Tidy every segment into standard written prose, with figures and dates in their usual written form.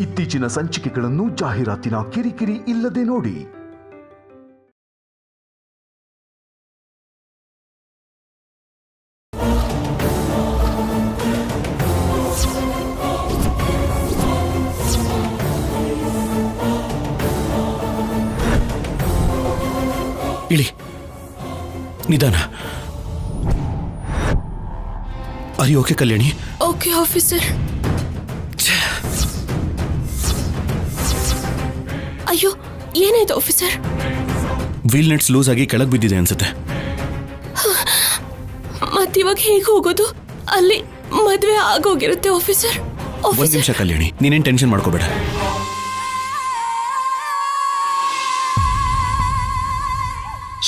ಇತ್ತೀಚಿನ ಸಂಚಿಕೆಗಳನ್ನು ಜಾಹೀರಾತಿನ ಕಿರಿಕಿರಿ ಇಲ್ಲದೆ ನೋಡಿ. ಇಳಿ, ನಿಧಾನ. Are you okay Kalyani? Okay officer. ಅಯ್ಯೋ, ಏನಾಯ್ತು ಆಫೀಸರ್? ವೀಲ್ ನಟ್ಸ್ ಲೂಸ್ ಆಗಿ ಕೆಳಗೆ ಬಿದ್ದಿದೆ ಅನ್ಸುತ್ತೆ. ಮತ್ತಿವಾಗ ಹೇಗೆ ಹೋಗೋದು? ಅಲ್ಲಿ ಮದುವೆ ಆಗೋಗಿರುತ್ತೆ ಆಫೀಸರ್. ಒಂದ್ ನಿಮಿಷ ಕಲ್ಯಾಣಿ, ನೀನೇನ್ ಟೆನ್ಷನ್ ಮಾಡ್ಕೋಬೇಡ.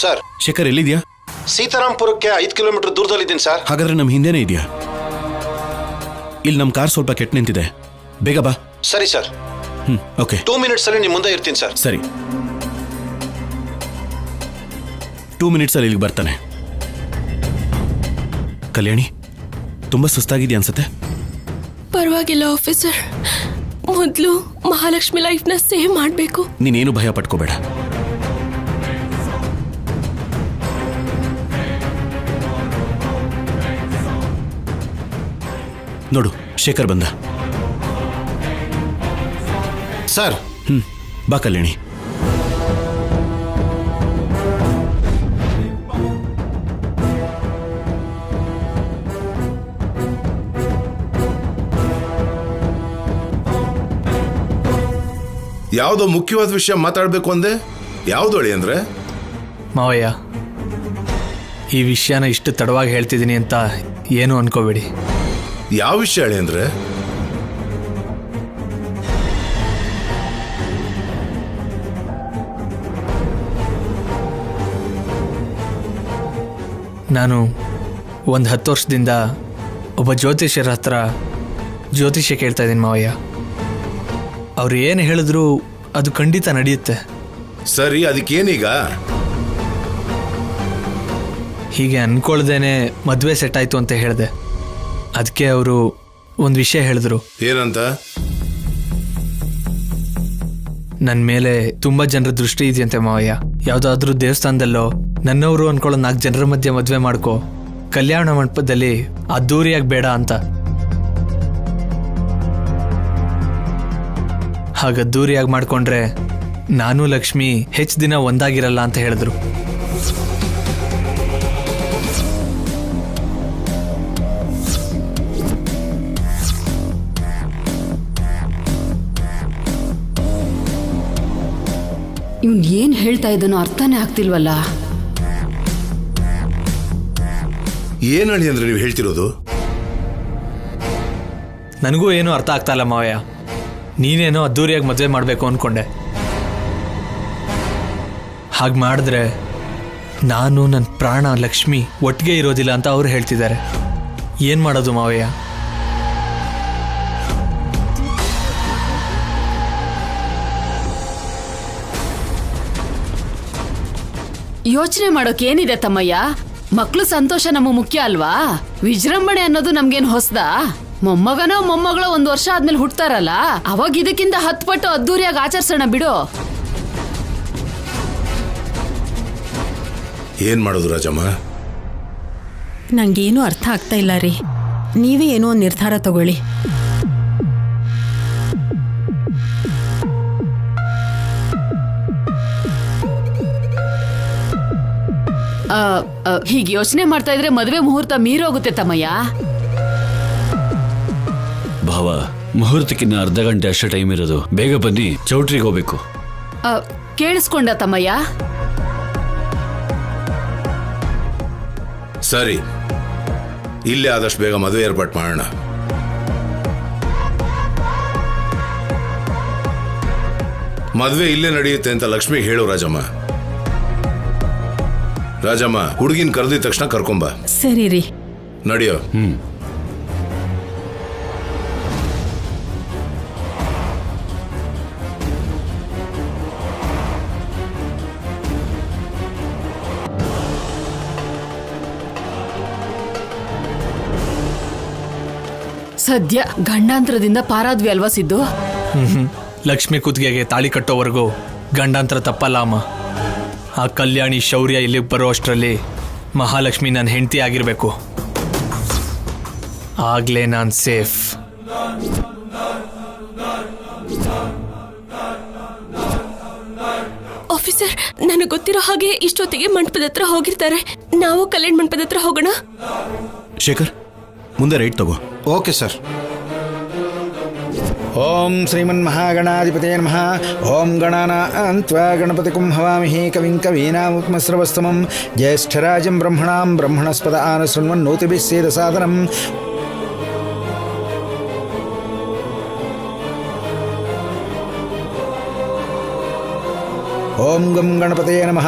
ಸರ್, ಶೇಖರ್ ಎಲ್ಲಿದ್ಯಾ? ಸೀತಾರಾಂಪುರಕ್ಕೆ 5 ಕಿಲೋಮೀಟರ್ ದೂರದಲ್ಲಿದ್ದೀನಿ ಸರ್. ಹಾಗಾದ್ರೆ ನಮ್ ಹಿಂದೆನೇ ಇದೆಯಾ? ಇಲ್ಲಿ ನಮ್ ಕಾರ್ ಸ್ವಲ್ಪ ಕೆಟ್ಟ ನಿಂತಿದೆ, ಬೇಗ ಬಾ. ಸರಿ ಸರ್. ಓಕೆ, 2 ಮಿನಿಟ್ಸ್ ಅಲ್ಲಿ ನಿಮ್ ಮುಂದೆ ಇರ್ತೀನಿ ಸರ್. ಸರಿ, 2 ಮಿನಿಟ್ಸ್ ಅಲ್ಲಿ ಇಲ್ಲಿಗೆ ಬರ್ತಾನೆ. ಕಲ್ಯಾಣಿ, ತುಂಬಾ ಸುಸ್ತಾಗಿದೆಯಾ ಅನ್ಸುತ್ತೆ? ಪರವಾಗಿಲ್ಲ ಆಫೀಸರ್, ಮೊದಲು ಮಹಾಲಕ್ಷ್ಮಿ ಲೈಫ್ನ ಸೇವ್ ಮಾಡಬೇಕು. ನೀನೇನು ಭಯ ಪಟ್ಕೋಬೇಡ. ನೋಡು, ಶೇಖರ್ ಬಂದ. ಸರ್. ಬಾ ಕಲ್ಯಾಣಿ. ಯಾವುದೋ ಮುಖ್ಯವಾದ ವಿಷಯ ಮಾತಾಡಬೇಕು ಅಂದೆ. ಯಾವುದು ಹೇಳಿ ಅಂದ್ರೆ? ಮಾವಯ್ಯ, ಈ ವಿಷಯನ ಇಷ್ಟು ತಡವಾಗಿ ಹೇಳ್ತಿದ್ದೀನಿ ಅಂತ ಏನು ಅನ್ಕೋಬೇಡಿ. ಯಾವ ವಿಷಯ ಹೇಳಿ ಅಂದ್ರೆ? ನಾನು ಒಂದು 10 ವರ್ಷದಿಂದ ಒಬ್ಬ ಜ್ಯೋತಿಷ್ಯರ ಹತ್ರ ಜ್ಯೋತಿಷ್ಯ ಕೇಳ್ತಾ ಇದ್ದೀನಿ ಮಾವಯ್ಯ. ಅವ್ರು ಏನು ಹೇಳಿದ್ರು ಅದು ಖಂಡಿತ ನಡೆಯುತ್ತೆ. ಸರಿ, ಅದಕ್ಕೇನೀಗ? ಹೀಗೆ ಅನ್ಕೊಳ್ದೇನೆ ಮದುವೆ ಸೆಟ್ ಆಯ್ತು ಅಂತ ಹೇಳಿದೆ. ಅದಕ್ಕೆ ಅವರು ಒಂದು ವಿಷಯ ಹೇಳಿದ್ರು. ಏನಂತ? ನನ್ನ ಮೇಲೆ ತುಂಬಾ ಜನರ ದೃಷ್ಟಿ ಇದೆಯಂತೆ ಮಾವಯ್ಯ. ಯಾವುದಾದ್ರೂ ದೇವಸ್ಥಾನದಲ್ಲೋ ನನ್ನವರು ಅನ್ಕೊಳ್ಳೋ 4 ಜನರ ಮಧ್ಯೆ ಮದುವೆ ಮಾಡ್ಕೋ, ಕಲ್ಯಾಣ ಮಂಟಪದಲ್ಲಿ ಅದ್ದೂರಿಯಾಗಿ ಬೇಡ ಅಂತ. ಹಾಗ ಅದ್ದೂರಿಯಾಗಿ ಮಾಡ್ಕೊಂಡ್ರೆ ನಾನು ಲಕ್ಷ್ಮಿ ಹೆಚ್ಚು ದಿನ ಒಂದಾಗಿರಲ್ಲ ಅಂತ ಹೇಳಿದ್ರು. ಇವನ್ ಏನ್ ಹೇಳ್ತಾ ಇದ್ದಾನೋ ಅರ್ಥನೇ ಆಗ್ತಿಲ್ವಲ್ಲ. ಏನ್ ಹೇಳಿ ಅಂದ್ರೆ ನೀವು ಹೇಳ್ತಿರೋದು? ನನಗೂ ಏನೂ ಅರ್ಥ ಆಗ್ತಾ ಇಲ್ಲ ಮಾವಯ್ಯ. ನೀನೇನೋ ಅದ್ದೂರಿಯಾಗಿ ಮದುವೆ ಮಾಡಬೇಕು ಅಂದ್ಕೊಂಡೆ. ಹಾಗೆ ಮಾಡಿದ್ರೆ ನಾನು ನನ್ನ ಪ್ರಾಣ ಲಕ್ಷ್ಮಿ ಒಟ್ಟಿಗೆ ಇರೋದಿಲ್ಲ ಅಂತ ಅವ್ರು ಹೇಳ್ತಿದ್ದಾರೆ. ಏನು ಮಾಡೋದು ಮಾವಯ್ಯ? ಯೋಚನೆ ಮಾಡೋಕೇನಿದೆ ತಮ್ಮಯ್ಯ? ಮಕ್ಳು ಸಂತೋಷ ನಮ್ಮ ಮುಖ್ಯ ಅಲ್ವಾ? ವಿಜೃಂಭಣೆ ಅನ್ನೋದು ನಮ್ಗೇನು ಹೊಸದಾ? ಮೊಮ್ಮಗನೋ ಮೊಮ್ಮಗಳೋ 1 ವರ್ಷ ಆದ್ಮೇಲೆ ಹುಡ್ತಾರಲ್ಲ, ಅವಾಗ ಇದಕ್ಕಿಂತ 10 ಪಟ್ಟು ಅದ್ದೂರಿಯಾಗಿ ಆಚರಿಸೋಣ ಬಿಡು. ಏನ್ ಮಾಡೋದು ರಾಜಮ್ಮ? ನಂಗೇನು ಅರ್ಥ ಆಗ್ತಾ ಇಲ್ಲ ರೀ. ನೀವೇ ಏನೋ ಒಂದು ನಿರ್ಧಾರ ತಗೊಳ್ಳಿ. ಹೀಗೆ ಯೋಚನೆ ಮಾಡ್ತಾ ಇದ್ರೆ ಮದುವೆ ಮುಹೂರ್ತ ಮೀರೋಗುತ್ತೆ ತಮ್ಮಯ್ಯ. ಭಾವ, ಮುಹೂರ್ತಕ್ಕಿನ್ನ ಅರ್ಧ ಗಂಟೆ ಅಷ್ಟೇ ಟೈಮ್ ಇರೋದು. ಬೇಗ ಬನ್ನಿ, ಚೌಟ್ರಿಗೆ ಹೋಗ್ಬೇಕು. ಕೇಳಿಸ್ಕೊಂಡ ತಮ್ಮಯ್ಯ? ಸರಿ, ಇಲ್ಲೇ ಆದಷ್ಟು ಬೇಗ ಮದುವೆ ಏರ್ಪಾಟ್ ಮಾಡೋಣ. ಮದುವೆ ಇಲ್ಲೇ ನಡೆಯುತ್ತೆ ಅಂತ ಲಕ್ಷ್ಮಿ ಹೇಳು ರಾಜಮ್ಮ. ರಾಜಮ್ಮ, ಹುಡುಗಿನ ಕರೆದಿದ ತಕ್ಷಣ ಕರ್ಕೊಂಬ. ಸರಿ ರೀ. ನಡೆಯೋ. ಸದ್ಯ ಗಂಡಾಂತರದಿಂದ ಪಾರಾದ್ವಿ ಅಲ್ವಾ ಸಿದ್ದು? ಲಕ್ಷ್ಮಿ ಕುತ್ತಿಗೆಗೆ ತಾಳಿ ಕಟ್ಟೋವರೆಗೂ ಗಂಡಾಂತರ ತಪ್ಪಲ್ಲ ಅಮ್ಮ. ಆ ಕಲ್ಯಾಣಿ ಶೌರ್ಯ ಇಲ್ಲಿಗೆ ಬರೋ ಅಷ್ಟರಲ್ಲಿ ಮಹಾಲಕ್ಷ್ಮಿ ನನ್ನ ಹೆಂಡತಿ ಆಗಿರಬೇಕು. ಆಗ್ಲೇ ನಾನು ಸೇಫ್. ಆಫೀಸರ್, ನನಗೆ ಗೊತ್ತಿರೋ ಹಾಗೆ ಇಷ್ಟೊತ್ತಿಗೆ ಮಂಟಪದ ಹತ್ರ ಹೋಗಿರ್ತಾರೆ. ನಾವು ಕಲ್ಯಾಣ ಮಂಟಪದ ಹತ್ರ ಹೋಗೋಣ. ಶೇಖರ್, ಮುಂದೆ ರೈಟ್ ತಗೋ. Okay sir. ಓಂ ಶ್ರೀಮನ್ಮಹಾಗಣಾಧಿಪತಯೇ ನಮಃ. ಓಂ ಗಣಾನಾನ್ತ್ವಾ ಗಣಪತಿಂ ಹವಾಮಹೇ ಕವಿಂ ಕವೀನಾಮುಪಮಸ್ರವಸ್ತಮಂ ಜ್ಯೇಷ್ಠರಾಜಂ ಬ್ರಹ್ಮಣಾಂ ಬ್ರಹ್ಮಣಸ್ಪದ ಆನಶೃಣ್ವನ್ನೋತಿಭಿಃ ಸೇದಸಾದನಂ. ಓಂ ಗಂ ಗಣಪತಯೇ ನಮಃ.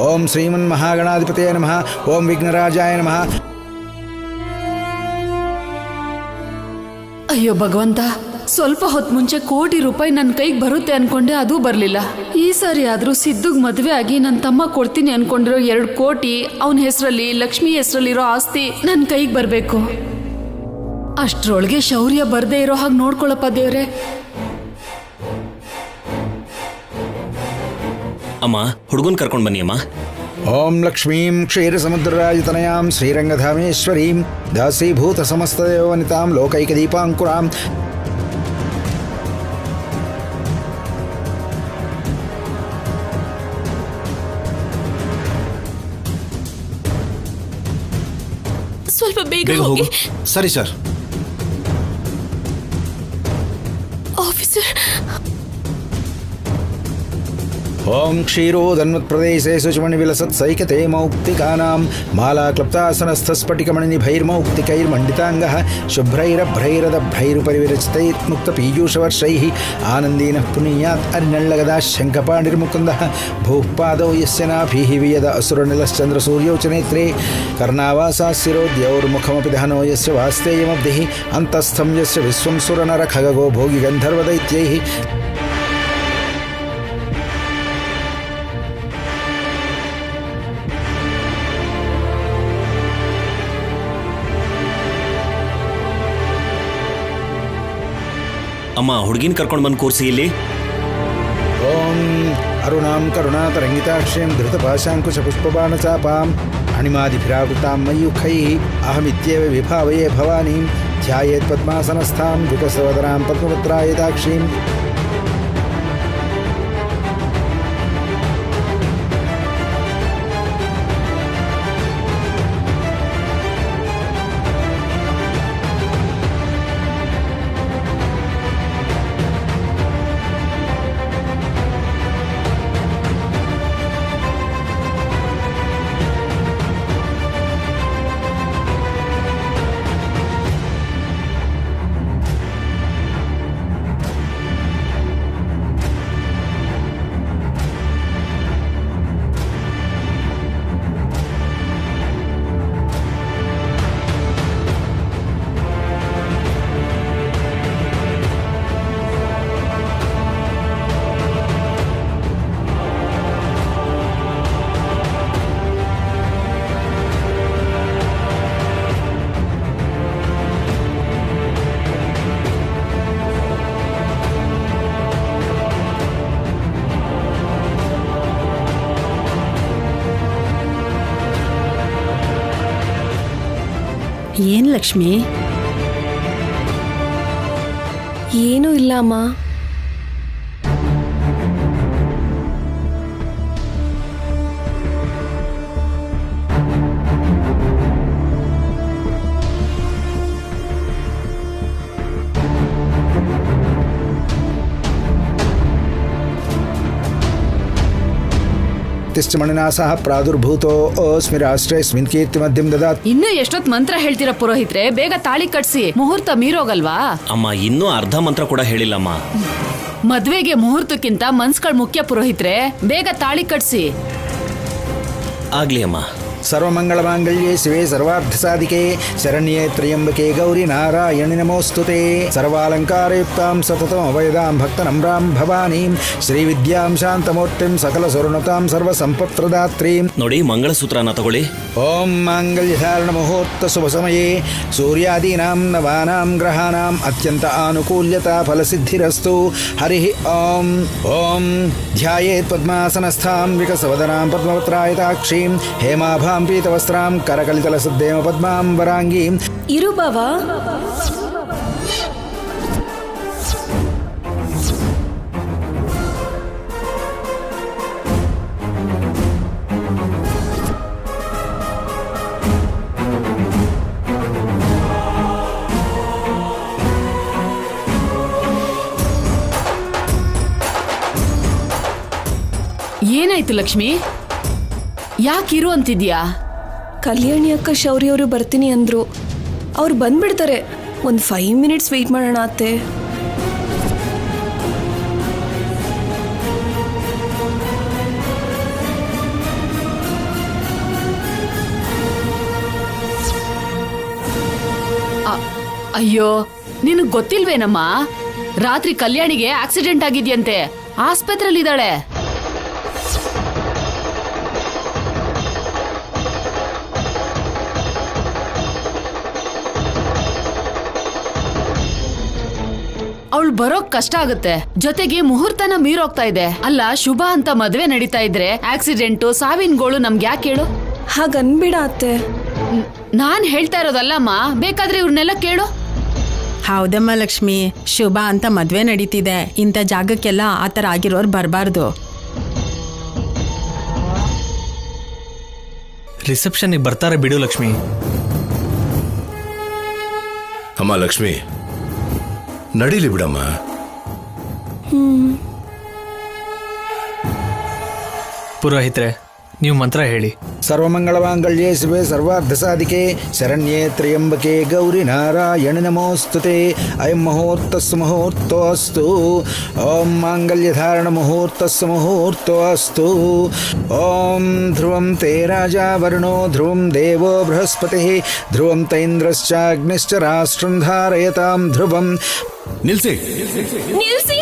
ಓಂ ಶ್ರೀಮನ್ಮಹಾಗಣಾಧಿಪತಯೇ ನಮಃ. ಓಂ ವಿಘ್ನರಾಜಾಯ ನಮಃ. ಅಯ್ಯೋ ಭಗವಂತ, ಸ್ವಲ್ಪ ಹೊತ್ತು ಮುಂಚೆ ಕೋಟಿ ರೂಪಾಯಿ ನನ್ನ ಕೈಗೆ ಬರುತ್ತೆ ಅನ್ಕೊಂಡೆ, ಅದು ಬರಲಿಲ್ಲ. ಈ ಸಾರಿ ಆದ್ರೂ ಸಿದ್ದುಗ್ ಮದುವೆ ಆಗಿ ನನ್ನ ತಮ್ಮ ಕೊಡ್ತೀನಿ ಅನ್ಕೊಂಡಿರೋ 2 ಕೋಟಿ ಅವನ ಹೆಸರಲ್ಲಿ, ಲಕ್ಷ್ಮಿ ಹೆಸರಲ್ಲಿರೋ ಆಸ್ತಿ ನನ್ನ ಕೈಗೆ ಬರಬೇಕು. ಅಷ್ಟ್ರೊಳಗೆ ಶೌರ್ಯ ಬರ್ದೇ ಇರೋ ಹಾಗೆ ನೋಡ್ಕೊಳಪ್ಪ ದೇವ್ರೆ. ಅಮ್ಮ, ಹುಡುಗನ್ ಕರ್ಕೊಂಡು ಬನ್ನಿ ಅಮ್ಮ. ಓಂ ಲಕ್ಷ್ಮೀಂ ಕ್ಷೀರಸಮುದ್ರರಾಜತನಯಾಂ ಶ್ರೀರಂಗಧಾಮೇಶ್ವರೀಂ ದಾಸೀಭೂತ ಸಮಸ್ತದೇವನಿತಾಂ ಲೋಕೈಕದೀಪಾಂಕುರಾಂ. ಸ್ವಲ್ಪ ಬೇಗ ಹೋಗಿ. ಸರಿ ಸರ್. ಆಫೀಸರ್, ಓಂ ಕ್ಷೀರೋದನ್ವತ್ಪ್ರದೇಶೇ ಶುಚಿಮಣಿವಿಲಸತ್ಸೈಕತೆ ಮೌಕ್ತಿಕಾನಾಂ ಮಾಲಾಕ್ಲಪ್ತಾಸನಸ್ಥಸ್ಫಟಿಕಮಣಿನಿಭೈರ್ಮೌಕ್ತಿಕೈರ್ಮಂಡಿತಾಂಗಃ ಶುಭ್ರೈರಭ್ರೈರದಭ್ರೈರುಪರಿವಿರಚಿತೈರ್ಮುಕ್ತಪೀಯೂಷವರ್ಷೈಃ ಆನಂದೀನಃ ಪುನೀಯಾತ್ ಅರಿನಳ್ಳಗದಾ ಶಂಖಪಾಣಿರ್ಮುಕುಂದಃ ಭೂಪಾದೌ ಯಸ್ಯ ನಾಭಿಃ ವಿಯದ ಅಸುರನಿಲಶ್ಚಂದ್ರಸೂರ್ಯೌ ಚ ನೇತ್ರೇ ಕರ್ಣಾವಾಸಾಸ್ಸಿರೋದ್ಯೌರ್ಮುಖಮಪಿ ದಹನೋ ಯಸ್ಯ ವಾಸ್ತೇಯಮಬ್ಧಿಃ ಅಂತಸ್ಥಂ ಯಸ್ಯ ವಿಶ್ವಂ ಸುರನರಖಗೋ ಭೋಗಿ ಗಂಧರ್ವದೈತ್ಯೈಃ. ಅಮ್ಮ, ಹುಡುಗಿನ ಕರ್ಕೊಂಡು ಬಂದು ಕೂರಿಸಿ ಇಲ್ಲಿ. ಓಂ ಅರುಣಾಂ ಕರುಣಾತರಂಗಿತಾಕ್ಷೀಂ ಧೃತಪಾಶಾಂಕುಶಪುಷ್ಪಬಾಣಚಾಪಾಂ ಅಣಿಮಾದಿಭಿರಾವೃತಾಂ ಮಯೂಖೈಃ ಅಹಮಿತ್ಯೇವ ವಿಭಾವಯೇ ಭವಾನೀಂ ಧ್ಯಾಯೇತ್ ಪದ್ಮಾಸನಸ್ಥಾಂ ವಿಕಸವದನಾಂ ಪದ್ಮಪತ್ರಾಯತಾಕ್ಷೀಂ. ಏನ್ ಲಕ್ಷ್ಮಿ? ಏನೂ ಇಲ್ಲ ಅಮ್ಮ. ಮಣಿನಾಸಃ ಪ್ರಾದುರ್ಭೂತೋ ಅಸ್ಮಿ ರಾಷ್ಟ್ರೇಸ್ಮಿನ್ ಕೀರ್ತಿ ಮಧ್ಯಂ ದದಾತ್. ಇನ್ನೂ ಎಷ್ಟೊತ್ತು ಮಂತ್ರ ಹೇಳ್ತೀರಾ ಪುರೋಹಿತ್ರೆ? ಬೇಗ ತಾಳಿ ಕಟ್ಸಿ, ಮುಹೂರ್ತ ಮೀರೋಗಲ್ವಾ? ಅಮ್ಮ, ಇನ್ನೂ ಅರ್ಧ ಮಂತ್ರ ಕೂಡ ಹೇಳಿಲ್ಲಮ್ಮ. ಮದ್ವೆಗೆ ಮುಹೂರ್ತಕ್ಕಿಂತ ಮನ್ಸ್ಗಳು ಮುಖ್ಯ ಪುರೋಹಿತ್ರೆ. ಬೇಗ ತಾಳಿ ಕಟ್ಸಿ. ಆಗ್ಲಿ ಅಮ್ಮ. ಸರ್ವಮಂಗಳಮಾಂಗಲ್ಯೆ ಶಿವೆ ಸರ್ವಾರ್ಥಸಾಧಿಕೆ ಶರಣ್ಯೆ ತ್ರ್ಯಂಬಕೆ ಗೌರಿ ನಾರಾಯಣಿ ನಮೋಸ್ತುತೆ ಸರ್ವಾಲಂಕಾರಯುಕ್ತಾಂ ಸತತಂ ಅಭಯದಾಂ ಭಕ್ತನಮ್ರಾಂ ಭವಾನೀಂ ಶ್ರೀವಿದ್ಯಾಂ ಶಾಂತಮೂರ್ತಿಂ ಸಕಲ ಸುರ್ಣತಾಂ ಸರ್ವಸಂಪತ್ಪ್ರದಾತ್ರೀಂ. ನೋಡಿ ಮಂಗಳಸೂತ್ರನ ತಗೊಳ್ಳಿ. ಓಂ ಮಾಂಗಲ್ಯಧಾರಣ ಮುಹೂರ್ತ ಶುಭ ಸಮಯೇ ಸೂರ್ಯಾದೀನಾಂ ನವಾನಾಂ ಗ್ರಹಾಣಾಂ ಅತ್ಯಂತ ಆನುಕೂಲ್ಯತಾ ಫಲಸಿದ್ಧಿರಸ್ತು. ಹರಿ ಓಂ. ಓಂ ಧ್ಯಾಯೇತ್ ಪದ್ಮಾಸನಸ್ಥಾಂ ವಿಕಸವದನಾಂ ಪದ್ಮಪತ್ರಾಯತಾಕ್ಷೀಂ ಹೇಮಾಭಾಂ ಪೀತವಸ್ತ್ರಾಂ ಕರಕಲಿತಲಸದ್ದೇಮ ಪದ್ಮಾಂ ವರಾಂಗೀಂ. ಇರು ಬಾವಾ. ಏನಾಯ್ತು ಲಕ್ಷ್ಮಿ? ಯಾಕಿರು ಅಂತಿದ್ಯಾ? ಕಲ್ಯಾಣಿ ಅಕ್ಕ ಶೌರ್ಯ ಅವರು ಬರ್ತೀನಿ ಅಂದ್ರು. ಅವ್ರು ಬಂದ್ಬಿಡ್ತಾರೆ. ಒಂದು 5 ಮಿನಿಟ್ಸ್ ವೆಯ್ಟ್ ಮಾಡೋಣ ಅತ್ತೆ. ಅಯ್ಯೋ, ನಿನಗ್ ಗೊತ್ತಿಲ್ವೇನಮ್ಮ? ರಾತ್ರಿ ಕಲ್ಯಾಣಿಗೆ ಆಕ್ಸಿಡೆಂಟ್ ಆಗಿದ್ಯಂತೆ, ಆಸ್ಪತ್ರೆಯಲ್ಲಿದ್ದಾಳೆ. ಅವಳು ಬರೋಕ್ ಕಷ್ಟ ಆಗುತ್ತೆ. ಜೊತೆಗೆ ಮುಹೂರ್ತನ ಮೀರೋಗ್ತಾ ಇದೆ. ಅಲ್ಲ, ಶುಭ ಅಂತ ಮದ್ವೆ ನಡೀತಾ ಇದ್ರೆ ಆಕ್ಸಿಡೆಂಟು ಸಾವಿನ ಗೋಳು ನಮ್ಗೆ ಯಾಕೆ ಹೇಳು? ಹಾಗನ್ಬೇಡ ಅತ್ತೆ. ನಾನ್ ಹೇಳ್ತಾ ಇರೋದಲ್ಲಮ್ಮ, ಬೇಕಾದ್ರೆ ಇವ್ರನ್ನೆಲ್ಲ ಕೇಳು. ಹೌದಮ್ಮ ಲಕ್ಷ್ಮಿ, ಶುಭ ಅಂತ ಮದ್ವೆ ನಡೀತಿದೆ. ಇಂಥ ಜಾಗಕ್ಕೆಲ್ಲ ಆ ಥರ ಆಗಿರೋರು ಬರಬಾರ್ದು. ರಿಸೆಪ್ಷನ್ಗೆ ಬರ್ತಾರೆ ಬಿಡು ಲಕ್ಷ್ಮಿ. ಅಮ್ಮ ಲಕ್ಷ್ಮಿ, ನಡೀಲಿ ಬಿಡಮ್ಮ. ಪುರೋಹಿತ್ರೆ, ನೀವು ಮಂತ್ರ ಹೇಳಿ. ಸರ್ವಮಂಗಳಮಾಂಗಲ್ಯೆ ಶಿವೆ ಸರ್ವಾರ್ಥಸಾಧಿಕೆ ಶರಣ್ಯೆ ತ್ರ್ಯಂಬಕೆ ಗೌರಿ ನಾರಾಯಣಿ ನಮೋಸ್ತುತೆ. ಅಯಂ ಮುಹೂರ್ತಸ್ಸು ಮುಹೂರ್ತೋಸ್ತು. ಓಂ ಮಾಂಗಲ್ಯಧಾರಣ ಮುಹೂರ್ತಸ್ಸು ಮುಹೂರ್ತೋಸ್ತು. ಓಂ ಧ್ರುವಂ ತೇ ರಾಜಾ ವರುಣೋ ಧ್ರುವಂ ದೇವೋ ಬೃಹಸ್ಪತಿ ಧ್ರುವಂ ತೈಂದ್ರಶ್ಚಾಗ್ನಿಶ್ಚ ರಾಷ್ಟ್ರಂ ಧಾರಯತಾಂ ಧ್ರುವಂ. ನಿಲ್ಸಿ. ನಿಲ್ಸಿ.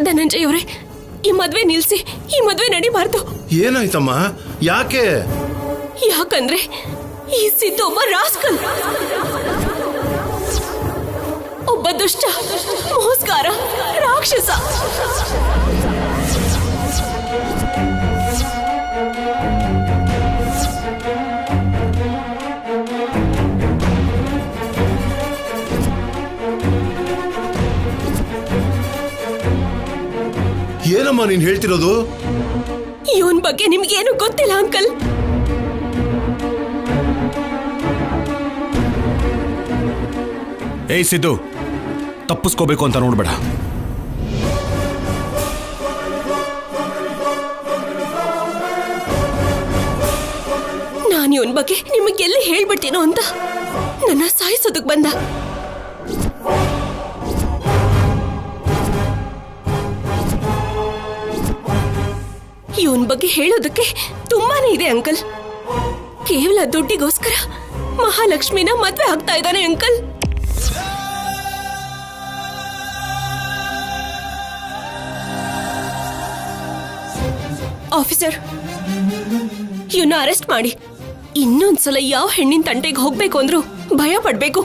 ಧನಂಜಯ್ ಅವರೇ, ಈ ಮದ್ವೆ ನಿಲ್ಸಿ. ಈ ಮದ್ವೆ ನಡಿಬಾರ್ದು. ಏನಾಯ್ತಮ್ಮ? ಯಾಕೆ? ಯಾಕಂದ್ರೆ ಈ ಸಿದ್ದು ಒಬ್ಬ ರಾಸ್ಕಲ್, ಒಬ್ಬ ದುಷ್ಟ, ಮೋಸ್ಕಾರ, ರಾಕ್ಷಸ. ಏನಮ್ಮ ನೀನ್ ಹೇಳ್ತಿರೋದು? ಇವನ್ ಬಗ್ಗೆ ನಿಮ್ಗೇನು ಗೊತ್ತಿಲ್ಲ ಅಂಕಲ್. ಏಯ್ ಸಿದ್ದು, ತಪ್ಪಿಸ್ಕೋಬೇಕು ಅಂತ ನೋಡ್ಬೇಡ. ನಾನು ಇವನ್ ಬಗ್ಗೆ ನಿಮಗೆಲ್ಲಿ ಹೇಳ್ಬಿಡ್ತೀನೋ ಅಂತ ನನ್ನ ಸಾಯಿಸೋದಕ್ ಬಂದ. ಇವನ್ ಬಗ್ಗೆ ಹೇಳೋದಕ್ಕೆ ತುಂಬಾನೇ ಇದೆ ಅಂಕಲ್. ಕೇವಲ ದುಡ್ಡಿಗೋಸ್ಕರ ಮಹಾಲಕ್ಷ್ಮಿನ ಮದ್ವೆ ಆಗ್ತಾ ಇದ್ದಾನೆ ಅಂಕಲ್. ಆಫೀಸರ್, ಇವನ್ನ ಅರೆಸ್ಟ್ ಮಾಡಿ. ಇನ್ನೊಂದ್ಸಲ ಯಾವ ಹೆಣ್ಣಿನ ತಂಟೆಗೆ ಹೋಗ್ಬೇಕು ಅಂದ್ರೂ ಭಯ ಪಡ್ಬೇಕು.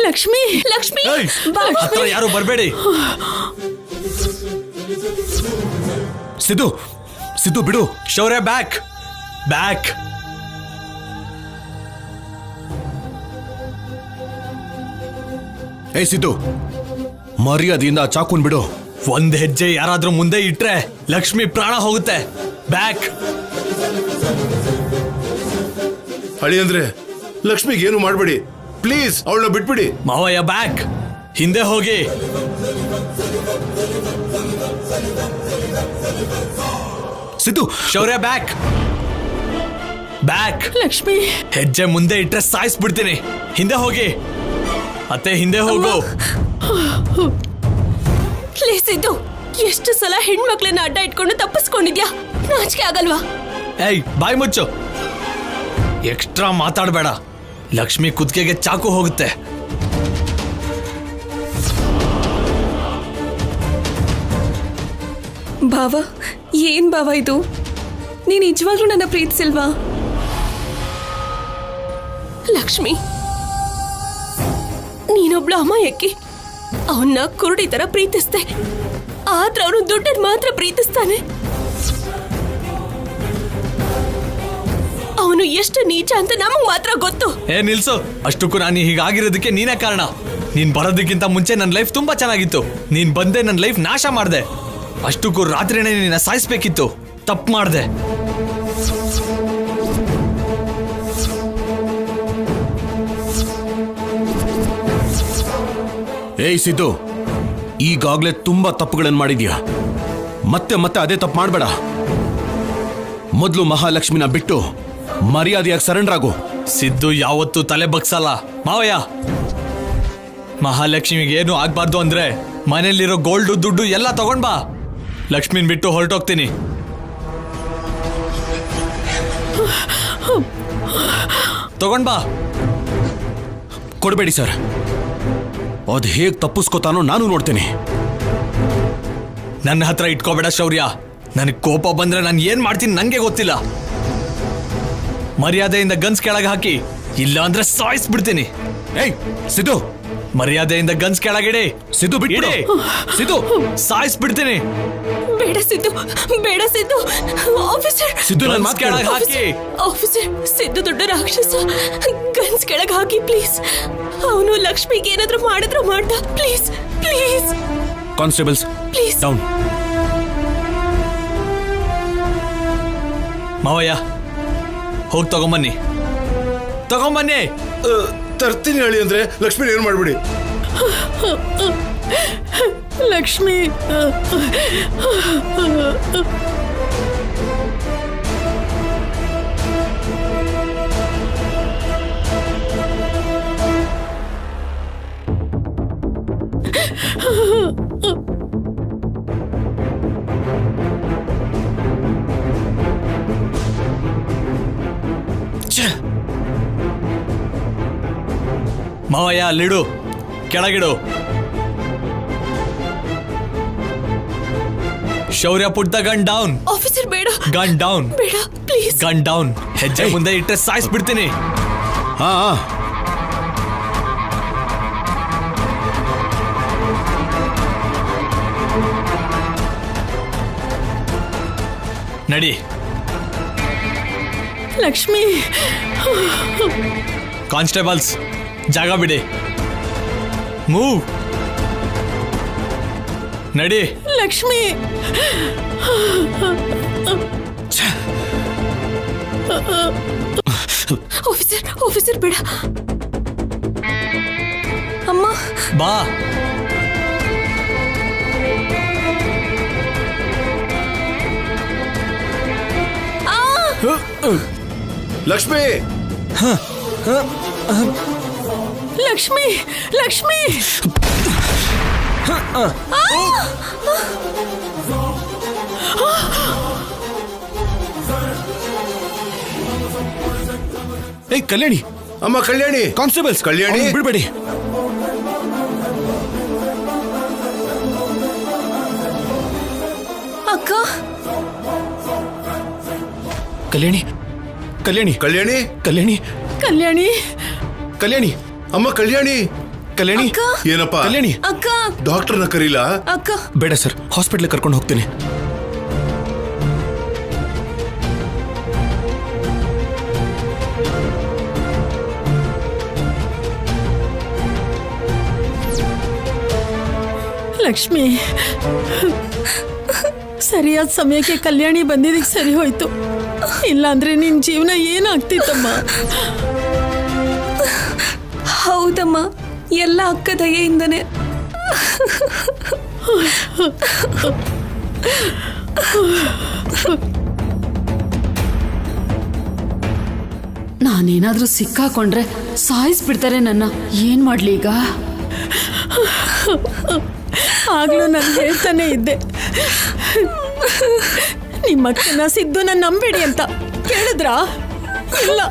ಲಕ್ಷ್ಮಿ, ಲಕ್ಷ್ಮಿ, ಹತ್ರ ಯಾರು ಬರಬೇಡಿ. ಸಿದ್ದು, ಸಿದ್ದು ಬಿಡು. ಶೌರ್ಯ ಬ್ಯಾಕ್ ಬ್ಯಾಕ್. ಏ ಸಿದ್ದು, ಮರ್ಯಾದೆಯಿಂದ ಆ ಚಾಕುನ್ ಬಿಡು. ಒಂದ್ ಹೆಜ್ಜೆ ಯಾರಾದ್ರೂ ಮುಂದೆ ಇಟ್ರೆ ಲಕ್ಷ್ಮಿ ಪ್ರಾಣ ಹೋಗುತ್ತೆ. ಬ್ಯಾಕ್. ಅಳಿ ಅಂದ್ರೆ ಲಕ್ಷ್ಮಿಗೆ ಏನು ಮಾಡಬೇಡಿ ಪ್ಲೀಸ್, ಅವಳನ್ನ ಬಿಟ್ಬಿಡಿ. ಮಾವಯ್ಯ ಬ್ಯಾಕ್. ಹಿಂದೆ ಹೋಗಿ. ಸಿದ್ದು. ಶೌರ್ಯ ಬ್ಯಾಕ್ ಬ್ಯಾಕ್. ಲಕ್ಷ್ಮಿ, ಹೆಜ್ಜೆ ಮುಂದೆ ಇಟ್ರೆ ಸಾಯಿಸ್ಬಿಡ್ತೀನಿ. ಹಿಂದೆ ಹೋಗಿ ಅತ್ತೆ, ಹಿಂದೆ ಹೋಗು. ಲೇ ಸಿದ್ದು, ಎಷ್ಟು ಸಲ ಹೆಣ್ಮಕ್ಳನ್ನ ಅಡ್ಡ ಇಟ್ಕೊಂಡು ತಪ್ಪಿಸ್ಕೊಂಡಿದ್ಯಾ? ನಾಚಿಕೆ ಆಗಲ್ವಾ? ಏಯ್, ಬಾಯ್ ಮುಚ್ಚು. ಎಕ್ಸ್ಟ್ರಾ ಮಾತಾಡಬೇಡ. ಲಕ್ಷ್ಮಿ ಕುತ್ತಿಗೆಗೆ ಚಾಕು ಹೋಗುತ್ತೆ. ಭಾವ, ಏನ್ ಭಾವ ಇದು? ನೀನ್ ನಿಜವಾಗ್ಲೂ ನನ್ನ ಪ್ರೀತಿಸಿಲ್ವಾ? ಲಕ್ಷ್ಮಿ, ನೀನೊಬ್ಳು ಅಮಾಯಕಿ. ಅವನ್ನ ಕುರುಡಿ ತರ ಪ್ರೀತಿಸ್ತೆ, ಆದ್ರೆ ಅವನು ದುಡ್ಡನ್ ಮಾತ್ರ ಪ್ರೀತಿಸ್ತಾನೆ. ಅವನು ಎಷ್ಟು ನೀಚ ಅಂತ ನಮಗ್ ಮಾತ್ರ ಗೊತ್ತು. ಏ ನಿಲ್ಸು. ಅಷ್ಟಕ್ಕೂ ನಾನು ಹೀಗಾಗಿರೋದಕ್ಕೆ ನೀನೇ ಕಾರಣ. ನೀನ್ ಬರೋದಕ್ಕಿಂತ ಮುಂಚೆ ನನ್ನ ಲೈಫ್ ತುಂಬಾ ಚೆನ್ನಾಗಿತ್ತು. ನೀನ್ ಬಂದೆ ನನ್ನ ಲೈಫ್ ನಾಶ ಮಾಡ್ದೆ. ಅಷ್ಟಕ್ಕೂ ರಾತ್ರಿನೇ ನಿನ್ನ ಸಾಯಿಸ್ಬೇಕಿತ್ತು. ತಪ್ಪು ಮಾಡ್ದೆ. ಏಯ್ ಸಿದ್ದು, ಈಗಾಗ್ಲೇ ತುಂಬಾ ತಪ್ಪುಗಳನ್ನು ಮಾಡಿದ್ಯಾ. ಮತ್ತೆ ಮತ್ತೆ ಅದೇ ತಪ್ಪು ಮಾಡಬೇಡ. ಮೊದಲು ಮಹಾಲಕ್ಷ್ಮಿನ ಬಿಟ್ಟು ಮರ್ಯಾದೆಯಾಗಿ ಸರೆಂಡರ್ ಆಗು. ಸಿದ್ದು ಯಾವತ್ತೂ ತಲೆ ಬಗ್ಸಲ್ಲ ಮಾವಯ್ಯ. ಮಹಾಲಕ್ಷ್ಮಿಗೆ ಏನು ಆಗ್ಬಾರ್ದು ಅಂದ್ರೆ ಮನೇಲಿರೋ ಗೋಲ್ಡು ದುಡ್ಡು ಎಲ್ಲ ತಗೊಂಡ್ ಬಾ. ಲಕ್ಷ್ಮಿನ್ ಬಿಟ್ಟು ಹೊರಟೋಗ್ತೀನಿ. ತಗೊಂಡ್ ಬಾ. ಕೊಡಬೇಡಿ ಸರ್. ಅದ್ ಹೇಗ್ ತಪ್ಪಿಸ್ಕೋತಾನೋ ನಾನು ನೋಡ್ತೇನೆ. ನನ್ನ ಹತ್ರ ಇಟ್ಕೋಬೇಡ ಶೌರ್ಯ. ನನಗೆ ಕೋಪ ಬಂದ್ರೆ ನಾನು ಏನ್ ಮಾಡ್ತೀನಿ ನಂಗೆ ಗೊತ್ತಿಲ್ಲ. ಮರ್ಯಾದೆಯಿಂದ ಗನ್ಸ್ ಕೆಳಗೆ ಹಾಕಿ, ಇಲ್ಲ ಅಂದ್ರೆ ಸಾಯಿಸ್ಬಿಡ್ತೀನಿ. ಏಯ್ ಸಿದ್ದು, ಮರ್ಯಾದೆಯಿಂದ ಗನ್ಸ್ ಕೆಳಗಿಡಿ. ಸಿದ್ದು ಬಿಡಿ. ಸಿದ್ದು, ಸಾಯಿಸ್ಬಿಡ್ತೀನಿ. ಬೇಡ ಸಿದ್ದು, ಬೇಡ ಸಿದ್ದು. ಆಫೀಸರ್, ಸಿದ್ದು, ನನ್ನ ಮಾತು ಕೆಳಗೆ ಹಾಕಿ. ಆಫೀಸರ್, ಸಿದ್ದು ದೊಡ್ಡ ರಾಕ್ಷಸ. ಗನ್ಸ್ ಕೆಳಗೆ ಹಾಕಿ ಪ್ಲೀಸ್. ಅವನು ಲಕ್ಷ್ಮಿಗೆ ಏನಾದ್ರೂ ಮಾಡಿದ್ರು ಮಾಡ್ದ. Please please. Constables please down. ಮಾವಯ್ಯ, ಹೋಗಿ ತಗೊಂಬನ್ನಿ. ತಗೊಂಬನ್ನಿ. ತರ್ತೀನಿ ಅಳಿ ಅಂದ್ರೆ ಲಕ್ಷ್ಮಿ ಏನು ಮಾಡ್ಬಿಡಿ. ಲಕ್ಷ್ಮಿ, ಮಾವಯ್ಯ, ಅಲ್ಲಿಡು, ಕೆಳಗಿಡು. Shaurya, put the gun down. Officer ಬೇಡ. Gun down. ಬೇಡ ಪ್ಲೀಸ್. Gun down. ಹೆಜ್ಜೆ ಮುಂದೆ ಇಟ್ಟರೆ ಸಾಯಿಸ್ಬಿಡ್ತೀನಿ. ಹಾ, ನಡಿ. ಲಕ್ಷ್ಮಿ. ಕಾನ್ಸ್ಟೇಬಲ್ಸ್, ಜಾಗ ಬಿಡಿ. ಮೂವ್. ನಡಿ. ಲಕ್ಷ್ಮಿ. ಆಫೀಸರ್, ಆಫೀಸರ್ ಬೇಡ. ಅಮ್ಮ, ಬಾ. ಲಕ್ಷ್ಮಿ, ಲಕ್ಷ್ಮಿ, ಲಕ್ಷ್ಮಿ. ಏಯ್ ಕಲ್ಯಾಣಿ. ಅಮ್ಮ ಕಲ್ಯಾಣಿ. ಕಾನ್ಸ್ಟೇಬಲ್ಸ್, ಕಲ್ಯಾಣಿ ಬಿಡ್ಬೇಡಿ. ಅಕ್ಕ. ಕಲ್ಯಾಣಿ, ಕಲ್ಯಾಣಿ, ಕಲ್ಯಾಣಿ, ಕಲ್ಯಾಣಿ, ಕಲ್ಯಾಣಿ. ಕಲ್ಯಾಣಿ. ಅಮ್ಮ ಕಲ್ಯಾಣಿ. ಕಲ್ಯಾಣಿ. ಅಕ್ಕ. ಏನಪ್ಪ ಕಲ್ಯಾಣಿ. ಅಕ್ಕ. ಡಾಕ್ಟರ್ನ ಕರೀಲಾ? ಅಕ್ಕ. ಬೇಡ ಸರ್, ಹಾಸ್ಪಿಟ್ಲಿಗೆ ಕರ್ಕೊಂಡು ಹೋಗ್ತೀನಿ. ಲಕ್ಷ್ಮಿ, ಸರಿಯಾದ ಸಮಯಕ್ಕೆ ಕಲ್ಯಾಣಿ ಬಂದಿದ್ದಕ್ಕೆ ಸರಿ ಹೋಯ್ತು. ಇಲ್ಲಾಂದ್ರೆ ನಿನ್ ಜೀವನ ಏನಾಗ್ತಿತ್ತಮ್ಮ? ಹೌದಮ್ಮ, ಎಲ್ಲ ಅಕ್ಕ ದಯೆಯಿಂದನೇ. ನಾನೇನಾದ್ರೂ ಸಿಕ್ಕಾಕೊಂಡ್ರೆ ಸಾಯಿಸ್ಬಿಡ್ತಾರೆ ನನ್ನ. ಏನ್ ಮಾಡ್ಲಿ ಈಗ? ಆಗ್ಲೂ ನಾನು ಹೇಳ್ತಾನೆ ಇದ್ದೆ, ನಿಮ್ಮ ಅಕ್ಕನ ಸಿದ್ದು ನನ್ನ ನಂಬೇಡಿ ಅಂತ. ಕೇಳಿದ್ರಾ? ಇಲ್ಲ.